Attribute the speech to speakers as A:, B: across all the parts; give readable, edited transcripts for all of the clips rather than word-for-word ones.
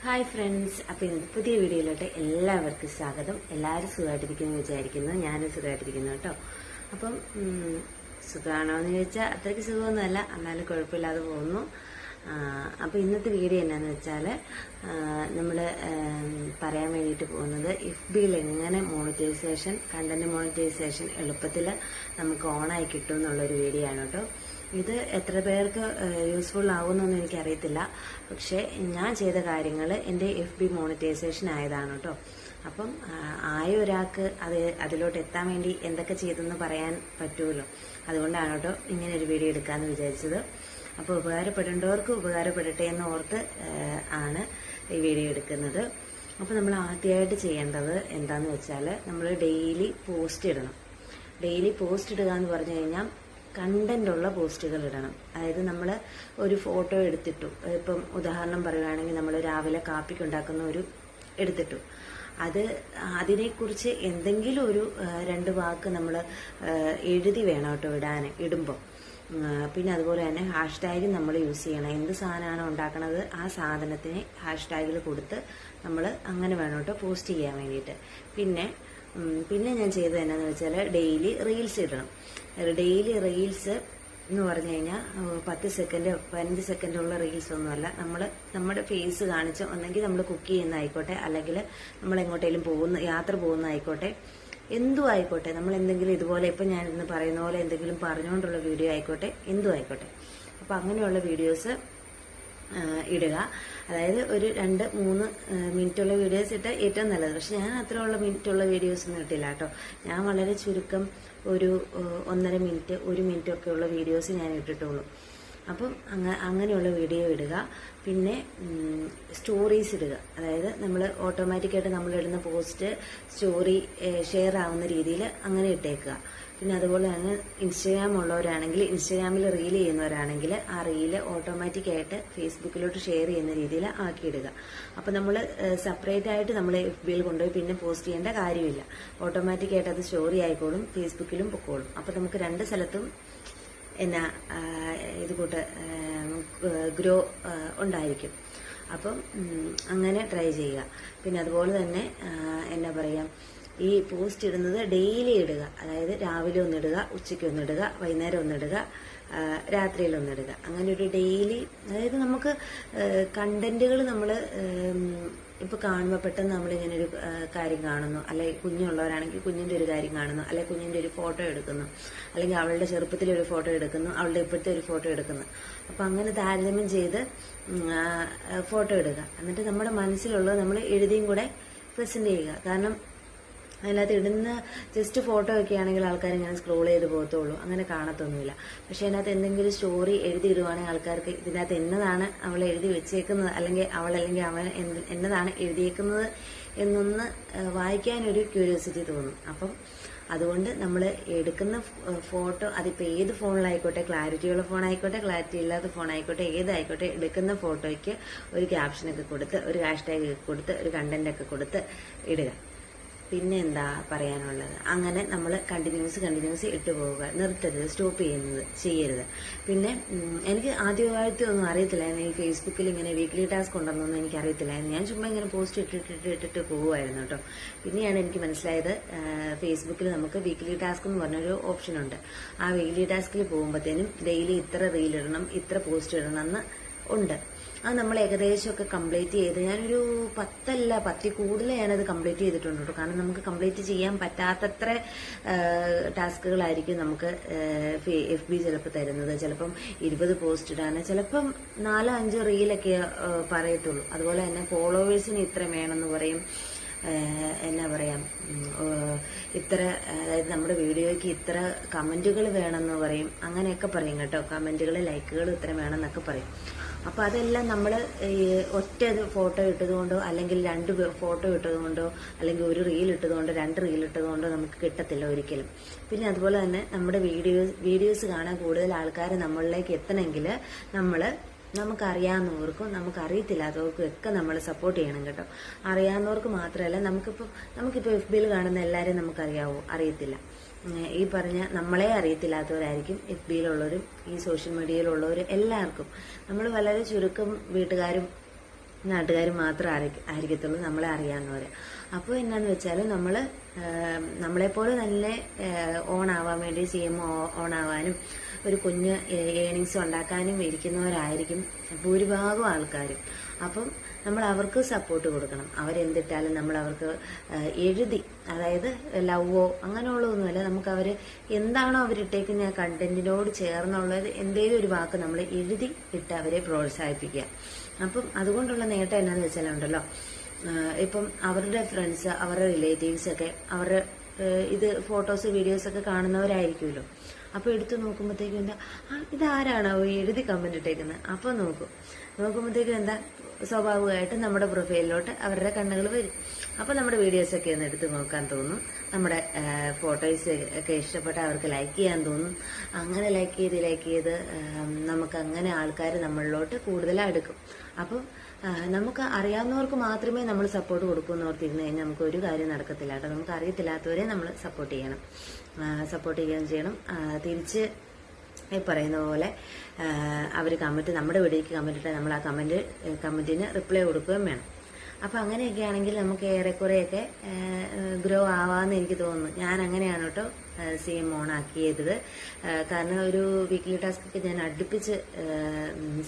A: Hi friends, അപ്പോൾ ഇന്നത്തെ പുതിയ വീഡിയോയിലോട്ട് എല്ലാവർക്കും സ്വാഗതം. എല്ലാവരും സുഖമായിട്ടിരിക്കുന്നു വിചാരിക്കുന്നു. ഞാനും സുഖമായിട്ടിരിക്കുന്നു കേട്ടോ. അപ്പം സുഖമാണോ എന്ന് ചോദിച്ചാൽ അത്രയ്ക്ക് സുഖമൊന്നുമല്ല, എന്നാലും കുഴപ്പമില്ലാതെ പോകുന്നു. അപ്പോൾ ഇന്നത്തെ വീഡിയോ എന്നാന്ന് വെച്ചാൽ നമ്മൾ പറയാൻ വേണ്ടിയിട്ട് പോകുന്നത് FBയിൽ എങ്ങനെ മോണിറ്റൈസേഷൻ, കണ്ടന്റ് മോണിറ്റൈസേഷൻ എളുപ്പത്തിൽ നമുക്ക് ഓണായി കിട്ടും എന്നുള്ളൊരു വീഡിയോ ആണ് കേട്ടോ. ഇത് എത്ര പേർക്ക് യൂസ്ഫുൾ ആകുമെന്നൊന്നും എനിക്കറിയത്തില്ല, പക്ഷേ ഞാൻ ചെയ്ത കാര്യങ്ങൾ എൻ്റെ FB മോണിറ്റൈസേഷൻ ആയതാണ് കേട്ടോ. അപ്പം ആയ ഒരാൾക്ക് അതിലോട്ട് എത്താൻ വേണ്ടി എന്തൊക്കെ ചെയ്തെന്ന് പറയാൻ പറ്റുമല്ലോ, അതുകൊണ്ടാണ് കേട്ടോ ഇങ്ങനെ ഒരു വീഡിയോ എടുക്കാമെന്ന് വിചാരിച്ചത്. അപ്പോൾ ഉപകാരപ്പെടേണ്ടവർക്ക് ഉപകാരപ്പെടട്ടെ എന്ന് ഓർത്ത് ആണ് ഈ വീഡിയോ എടുക്കുന്നത്. അപ്പോൾ നമ്മൾ ആദ്യമായിട്ട് ചെയ്യേണ്ടത് എന്താണെന്ന് വെച്ചാൽ നമ്മൾ ഡെയിലി പോസ്റ്റ് ഇടണം. ഡെയിലി പോസ്റ്റ് ഇടുക എന്ന് പറഞ്ഞു കഴിഞ്ഞാൽ കണ്ടന്റ് ഉള്ള പോസ്റ്റുകൾ ഇടണം. അതായത് നമ്മൾ ഒരു ഫോട്ടോ എടുത്തിട്ടു, ഇപ്പം ഉദാഹരണം പറയുകയാണെങ്കിൽ നമ്മൾ രാവിലെ കാപ്പിക്കുണ്ടാക്കുന്ന ഒരു എടുത്തിട്ടു, അതിനെക്കുറിച്ച് എന്തെങ്കിലും ഒരു 2 വാക്ക് നമ്മൾ എഴുതി വേണം കേട്ടോ ഇടുമ്പോൾ. പിന്നെ അതുപോലെ തന്നെ ഹാഷ്ടാഗ് നമ്മൾ യൂസ് ചെയ്യണം. എന്ത് സാധനമാണോ ഉണ്ടാക്കണത് ആ സാധനത്തിന് ഹാഷ്ടാഗിൽ കൊടുത്ത് നമ്മൾ അങ്ങനെ വേണം കേട്ടോ പോസ്റ്റ് ചെയ്യാൻ വേണ്ടിയിട്ട്. പിന്നെ ഞാൻ ചെയ്തത് എന്നാന്ന് വെച്ചാൽ ഡെയിലി റീൽസ് ഇടണം. ഡെയിലി റീൽസ് എന്ന് പറഞ്ഞു കഴിഞ്ഞാൽ 10 സെക്കൻഡ് 15 സെക്കൻഡുള്ള റീൽസ് ഒന്നുമല്ല. നമ്മുടെ ഫേസ് കാണിച്ച് ഒന്നെങ്കിൽ നമ്മൾ കുക്ക് ചെയ്യുന്ന ആയിക്കോട്ടെ, അല്ലെങ്കിൽ നമ്മൾ എങ്ങോട്ടേലും യാത്ര പോകുന്ന ആയിക്കോട്ടെ, എന്തും ആയിക്കോട്ടെ, നമ്മൾ എന്തെങ്കിലും ഇതുപോലെ ഇപ്പം ഞാൻ ഇന്ന് പറയുന്ന പോലെ എന്തെങ്കിലും പറഞ്ഞുകൊണ്ടുള്ള വീഡിയോ ആയിക്കോട്ടെ, എന്തും ആയിക്കോട്ടെ. അപ്പം അങ്ങനെയുള്ള വീഡിയോസ് ഇടുക. അതായത് ഒരു 2-3 മിനിറ്റുള്ള വീഡിയോസ് ഇട്ടാൽ ഏറ്റവും നല്ലത്. പക്ഷെ ഞാൻ അത്രയുള്ള മിനിറ്റുള്ള വീഡിയോസ് ഒന്നും ഇട്ടില്ല കേട്ടോ. ഞാൻ വളരെ ചുരുക്കം ഒരു 1.5 മിനിറ്റ് 1 മിനിറ്റ് ഒക്കെ ഉള്ള വീഡിയോസ് ഞാൻ ഇട്ടിട്ടുള്ളൂ. അപ്പം അങ്ങനെയുള്ള വീഡിയോ ഇടുക. പിന്നെ സ്റ്റോറീസ് ഇടുക. അതായത് നമ്മൾ ഓട്ടോമാറ്റിക്കായിട്ട് നമ്മളിടുന്ന പോസ്റ്റ് സ്റ്റോറി ഷെയർ ആവുന്ന രീതിയിൽ അങ്ങനെ ഇട്ടേക്കുക. പിന്നെ അതുപോലെ തന്നെ ഇൻസ്റ്റഗ്രാം ഉള്ളവരാണെങ്കിൽ, ഇൻസ്റ്റഗ്രാമിൽ റീൽ ചെയ്യുന്നവരാണെങ്കിൽ ആ റീല് ഓട്ടോമാറ്റിക്കായിട്ട് ഫേസ്ബുക്കിലോട്ട് ഷെയർ ചെയ്യുന്ന രീതിയിൽ ആക്കിയിടുക. അപ്പം നമ്മൾ സെപ്പറേറ്റ് ആയിട്ട് നമ്മൾ FBയിൽ കൊണ്ടുപോയി പിന്നെ പോസ്റ്റ് ചെയ്യേണ്ട കാര്യമില്ല. ഓട്ടോമാറ്റിക്കായിട്ട് അത് സ്റ്റോറി ആയിക്കോളും, ഫേസ്ബുക്കിലും പൊക്കോളും. അപ്പം നമുക്ക് 2 സ്ഥലത്തും ഇത് കൂട്ട് ഗ്രോ ഉണ്ടായിരിക്കും. അപ്പം അങ്ങനെ ട്രൈ ചെയ്യുക. പിന്നെ അതുപോലെ തന്നെ എന്നാ പറയുക, ഈ പോസ്റ്റ് ഇടുന്നത് ഡെയിലി ഇടുക. അതായത് രാവിലെ ഒന്നിടുക, ഉച്ചയ്ക്ക് ഒന്നിടുക, വൈകുന്നേരം ഒന്നിടുക, രാത്രിയിലൊന്നിടുക. അങ്ങനെ ഒരു ഡെയിലി, അതായത് നമുക്ക് കണ്ടന്റുകൾ നമ്മൾ ഇപ്പോൾ കാണുമ്പോൾ പെട്ടെന്ന് നമ്മളിങ്ങനെ ഒരു കാര്യം കാണുന്നു, അല്ലെങ്കിൽ കുഞ്ഞുള്ളവരാണെങ്കിൽ കുഞ്ഞിൻ്റെ ഒരു കാര്യം കാണുന്നു, അല്ലെങ്കിൽ കുഞ്ഞിൻ്റെ ഒരു ഫോട്ടോ എടുക്കുന്നു, അല്ലെങ്കിൽ അവളുടെ ചെറുപ്പത്തിലൊരു ഫോട്ടോ എടുക്കുന്നു, അവളുടെ ഇപ്പോഴത്തെ ഒരു ഫോട്ടോ എടുക്കുന്നു. അപ്പം അങ്ങനെ താരതമ്യം ചെയ്ത് ഫോട്ടോ ഇടുക. എന്നിട്ട് നമ്മുടെ മനസ്സിലുള്ളത് നമ്മൾ എഴുതിയും കൂടെ പ്രസന്റ് ചെയ്യുക. കാരണം അതിനകത്ത് ഇടുന്ന ജസ്റ്റ് ഫോട്ടോ ഒക്കെ ആണെങ്കിൽ ആൾക്കാർ ഇങ്ങനെ സ്ക്രോൾ ചെയ്ത് പോകത്തുള്ളൂ, അങ്ങനെ കാണത്തൊന്നുമില്ല. പക്ഷെ അതിനകത്ത് എന്തെങ്കിലും സ്റ്റോറി എഴുതി ഇടുവാണെങ്കിൽ ആൾക്കാർക്ക് ഇതിനകത്ത് എന്നതാണ് അവൾ എഴുതി വെച്ചേക്കുന്നത്, അല്ലെങ്കിൽ അവൻ എന്നതാണ് എഴുതിയേക്കുന്നത് എന്നൊന്ന് വായിക്കാനൊരു ക്യൂരിയോസിറ്റി തോന്നും. അപ്പം അതുകൊണ്ട് നമ്മൾ എടുക്കുന്ന ഫോട്ടോ, അതിപ്പോൾ ഏത് ഫോണിലായിക്കോട്ടെ, ക്ലാരിറ്റിയുള്ള ഫോണായിക്കോട്ടെ, ക്ലാരിറ്റി ഇല്ലാത്ത ഫോണായിക്കോട്ടെ, ഏതായിക്കോട്ടെ, എടുക്കുന്ന ഫോട്ടോയ്ക്ക് ഒരു ക്യാപ്ഷനൊക്കെ കൊടുത്ത്, ഒരു ഹാഷ്ടാഗ് ഒക്കെ കൊടുത്ത്, ഒരു കണ്ടന്റൊക്കെ കൊടുത്ത് ഇടുക. പിന്നെ എന്താ പറയാനുള്ളത്, അങ്ങനെ നമ്മൾ കണ്ടിന്യൂസ് ഇട്ട് പോവുക, നിർത്തരുത്, സ്റ്റോപ്പ് ചെയ്യരുത്. പിന്നെ എനിക്ക് ആദ്യമായിട്ട് ഒന്നും അറിയത്തില്ലായിരുന്നു ഈ ഫേസ്ബുക്കിൽ ഇങ്ങനെ വീക്ക്ലി ടാസ്ക് ഉണ്ടെന്നൊന്നും എനിക്ക് അറിയത്തില്ലായിരുന്നു. ഞാൻ ചുമ്മാ ഇങ്ങനെ പോസ്റ്റ് ഇട്ടിട്ട് പോകുമായിരുന്നു കേട്ടോ. പിന്നെയാണ് എനിക്ക് മനസ്സിലായത് ഫേസ്ബുക്കിൽ നമുക്ക് വീക്ക്ലി ടാസ്ക് എന്ന് പറഞ്ഞൊരു ഓപ്ഷൻ ഉണ്ട്. ആ വീക്ക്ലി ടാസ്കിൽ പോകുമ്പോഴത്തേനും ഡെയിലി ഇത്ര റീൽ ഇടണം, ഇത്ര പോസ്റ്റ് ഇടണം എന്ന് ഉണ്ട്. അത് നമ്മൾ ഏകദേശമൊക്കെ കംപ്ലീറ്റ് ചെയ്ത്, ഞാനൊരു 10 കൂടുതൽ ഞാനത് കംപ്ലീറ്റ് ചെയ്തിട്ടുണ്ട് കേട്ടോ. കാരണം നമുക്ക് കംപ്ലീറ്റ് ചെയ്യാൻ പറ്റാത്തത്ര ടാസ്കുകളായിരിക്കും നമുക്ക് FB ചിലപ്പോൾ തരുന്നത്. ചിലപ്പം 20 പോസ്റ്റ് ഇടാൻ, ചിലപ്പം 4-5 റീലൊക്കെ പറയത്തുള്ളൂ. അതുപോലെ തന്നെ ഫോളോവേഴ്സിന് ഇത്ര വേണമെന്ന് പറയും, എന്നാ പറയാം, ഇത്ര, അതായത് നമ്മുടെ വീഡിയോയ്ക്ക് ഇത്ര കമന്റുകൾ വേണമെന്ന് പറയും, അങ്ങനെയൊക്കെ പറയും കേട്ടോ. കമന്റുകൾ, ലൈക്കുകൾ ഇത്ര വേണമെന്നൊക്കെ പറയും. അപ്പോൾ അതെല്ലാം നമ്മൾ ഒറ്റ ഫോട്ടോ ഇട്ടതുകൊണ്ടോ, അല്ലെങ്കിൽ 2 ഫോട്ടോ ഇട്ടതുകൊണ്ടോ, അല്ലെങ്കിൽ ഒരു റീൽ ഇട്ടതുകൊണ്ടോ, 2 റീൽ ഇട്ടതുകൊണ്ടോ നമുക്ക് കിട്ടത്തില്ല ഒരിക്കലും. പിന്നെ അതുപോലെ തന്നെ നമ്മുടെ വീഡിയോസ് കാണാൻ കൂടുതൽ ആൾക്കാർ നമ്മളിലേക്ക് എത്തണമെങ്കിൽ നമുക്കറിയാവുന്നവർക്കും നമുക്കറിയത്തില്ലാത്തവർക്കും ഒക്കെ നമ്മൾ സപ്പോർട്ട് ചെയ്യണം കേട്ടോ. അറിയാവുന്നവർക്ക് മാത്രമല്ല, നമുക്കിപ്പോൾ FBയിൽ കാണുന്ന എല്ലാവരെയും നമുക്കറിയാവോ? അറിയത്തില്ല. ഈ പറഞ്ഞ നമ്മളെ അറിയത്തില്ലാത്തവരായിരിക്കും FBയിലുള്ളവരും ഈ സോഷ്യൽ മീഡിയയിലുള്ളവരും എല്ലാവർക്കും. നമ്മൾ വളരെ ചുരുക്കം വീട്ടുകാരും നാട്ടുകാർ മാത്രം ആയിരിക്കത്തുള്ളൂ നമ്മളെ അറിയാവുന്നവർ. അപ്പോൾ എന്നാന്ന് വെച്ചാൽ നമ്മളെപ്പോലെ തന്നെ ഓണാവാൻ വേണ്ടി CM ഓണാവാനും ഒരു കുഞ്ഞ് ഏണിങ്സ് ഉണ്ടാക്കാനും ഇരിക്കുന്നവരായിരിക്കും ഭൂരിഭാഗം ആൾക്കാരും. അപ്പം നമ്മൾ അവർക്ക് സപ്പോർട്ട് കൊടുക്കണം. അവരെന്തിട്ടാലും നമ്മൾ അവർക്ക് എഴുതി, അതായത് ലവോ അങ്ങനെയുള്ളതൊന്നുമല്ല, നമുക്ക് അവർ എന്താണോ അവരിട്ടേക്കുന്ന കണ്ടന്റിനോട് ചേർന്നുള്ളത് എന്തെങ്കിലും ഒരു വാക്ക് നമ്മൾ എഴുതി ഇട്ട് അവരെ പ്രോത്സാഹിപ്പിക്കുക. അപ്പം അതുകൊണ്ടുള്ള നേട്ടം എന്നാന്ന് വെച്ചാലുണ്ടല്ലോ, ഇപ്പം അവരുടെ ഫ്രണ്ട്സ്, അവരുടെ റിലേറ്റീവ്സ് ഒക്കെ അവരുടെ ഇത് ഫോട്ടോസ് വീഡിയോസ് ഒക്കെ കാണുന്നവരായിരിക്കുമല്ലോ. അപ്പോൾ എടുത്ത് നോക്കുമ്പോഴത്തേക്കും എന്താ, ഇതാരാണോ എഴുതി കമന്റ് ഇട്ടേക്കുന്നത്? അപ്പോൾ നോക്കുമ്പോഴത്തേക്കും എന്താ, സ്വാഭാവികമായിട്ട് നമ്മുടെ പ്രൊഫൈലിലോട്ട് അവരുടെ കണ്ണുകൾ വരും. അപ്പോൾ നമ്മുടെ വീഡിയോസൊക്കെ ഒന്ന് എടുത്ത് നോക്കാൻ തോന്നും, നമ്മുടെ ഫോട്ടോസ് ഒക്കെ ഇഷ്ടപ്പെട്ട അവർക്ക് ലൈക്ക് ചെയ്യാൻ തോന്നും. അങ്ങനെ ലൈക്ക് ചെയ്ത് നമുക്ക് അങ്ങനെ ആൾക്കാർ നമ്മളിലോട്ട് കൂടുതൽ അടുക്കും. അപ്പം നമുക്ക് അറിയാവുന്നവർക്ക് മാത്രമേ നമ്മൾ സപ്പോർട്ട് കൊടുക്കുമെന്ന് ഓർത്തിരുന്ന് കഴിഞ്ഞാൽ നമുക്ക് ഒരു കാര്യം നടക്കത്തില്ല കേട്ടോ. നമുക്ക് അറിയത്തില്ലാത്തവരെ നമ്മൾ സപ്പോർട്ട് ചെയ്യുകയും ചെയ്യണം. തിരിച്ച് ഈ പറയുന്ന പോലെ അവർ നമ്മുടെ വീഡിയോയ്ക്ക് കമന്റ് ഇട്ടാൽ നമ്മൾ ആ കമന്റിന് റിപ്ലൈ കൊടുക്കുകയും വേണം. അപ്പം അങ്ങനെയൊക്കെ ആണെങ്കിൽ നമുക്ക് ഏറെക്കുറെയൊക്കെ ഗ്രോ ആവാമെന്ന് എനിക്ക് തോന്നുന്നു. ഞാൻ അങ്ങനെയാണ് കേട്ടോ CM ഓണാക്കിയത്. കാരണം ഒരു വീക്ക്ലി ടാസ്കൊക്കെ ഞാൻ അടുപ്പിച്ച്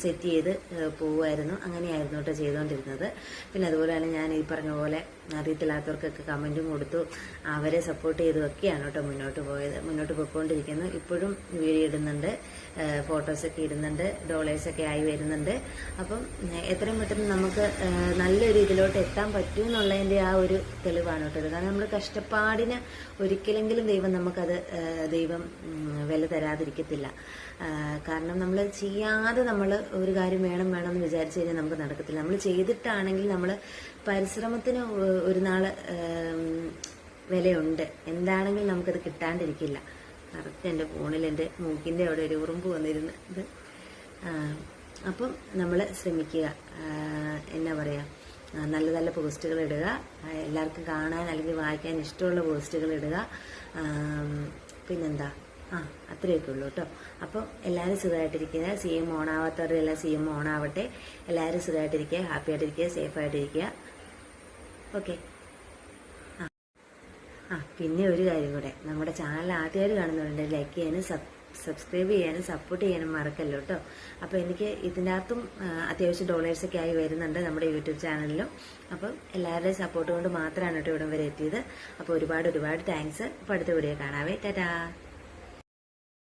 A: സെറ്റ് ചെയ്ത് പോവുമായിരുന്നു. അങ്ങനെയായിരുന്നു കേട്ടോ ചെയ്തുകൊണ്ടിരുന്നത്. പിന്നെ അതുപോലെ തന്നെ ഞാൻ ഈ പറഞ്ഞ പോലെ അറിയത്തില്ലാത്തവർക്കൊക്കെ കമന്റും കൊടുത്തു, അവരെ സപ്പോർട്ട് ചെയ്തൊക്കെയാണ് കേട്ടോ മുന്നോട്ട് പോയിക്കൊണ്ടിരിക്കുന്നത്. ഇപ്പോഴും വീഡിയോ ഇടുന്നുണ്ട്, ഫോട്ടോസൊക്കെ ഇടുന്നുണ്ട്, ഡോളേഴ്സൊക്കെ ആയി വരുന്നുണ്ട്. അപ്പം എത്രയും പെട്ടെന്ന് നമുക്ക് നല്ലൊരു ഇതിലോട്ട് എത്താൻ പറ്റും എന്നുള്ളതിൻ്റെ ആ ഒരു തെളിവാണ് കേട്ടോ. കാരണം നമ്മുടെ കഷ്ടപ്പാടിന് ഒരിക്കലെങ്കിലും ദൈവം വില തരാതിരിക്കത്തില്ല. കാരണം നമ്മൾ ചെയ്യാതെ നമ്മൾ ഒരു കാര്യം വേണമെന്ന് വിചാരിച്ചു കഴിഞ്ഞാൽ നമുക്ക് നടക്കത്തില്ല. നമ്മൾ ചെയ്തിട്ടാണെങ്കിൽ നമ്മൾ പരിശ്രമത്തിന് ഒരു നാള് വിലയുണ്ട്. എന്താണെങ്കിലും നമുക്കത് കിട്ടാണ്ടിരിക്കില്ല. കറക്റ്റ് എൻ്റെ ഫോണിൽ എൻ്റെ മൂക്കിൻ്റെ അവിടെ ഒരു ഉറുമ്പ് വന്നിരുന്നത്. അപ്പം നമ്മൾ ശ്രമിക്കുക, എന്നാ പറയുക, നല്ല നല്ല പോസ്റ്റുകൾ ഇടുക, എല്ലാവർക്കും കാണാൻ അല്ലെങ്കിൽ വായിക്കാൻ ഇഷ്ടമുള്ള പോസ്റ്റുകൾ ഇടുക. പിന്നെന്താ, അത്രയൊക്കെ ഉള്ളൂ കേട്ടോ. അപ്പം എല്ലാവരും സുഖമായിട്ടിരിക്കുക. CM ഓണാവാത്തവരെല്ലാം CM ഓണാവട്ടെ. എല്ലാവരും സുഖമായിട്ടിരിക്കുക, ഹാപ്പി ആയിട്ടിരിക്കുക, സേഫ് ആയിട്ടിരിക്കുക. ഓക്കെ. പിന്നെ ഒരു കാര്യം കൂടെ, നമ്മുടെ ചാനൽ ആദ്യമായിട്ട് കാണുന്നവരുണ്ട് ലൈക്ക് ചെയ്യാനും സബ്സ്ക്രൈബ് ചെയ്യാനും സപ്പോർട്ട് ചെയ്യാനും മറക്കല്ലോ കേട്ടോ. അപ്പോൾ എനിക്ക് ഇതിൻ്റെ അകത്തും അത്യാവശ്യം ഡോളേഴ്സൊക്കെ ആയി വരുന്നുണ്ട് നമ്മുടെ യൂട്യൂബ് ചാനലിലും. അപ്പം എല്ലാവരുടെയും സപ്പോർട്ട് കൊണ്ട് മാത്രമാണ് കേട്ടോ ഇവിടം വരെ എത്തിയത്. അപ്പോൾ ഒരുപാട് താങ്ക്സ്. അപ്പോൾ അടുത്ത വീഡിയോ കാണാവേ. ടാറ്റാ.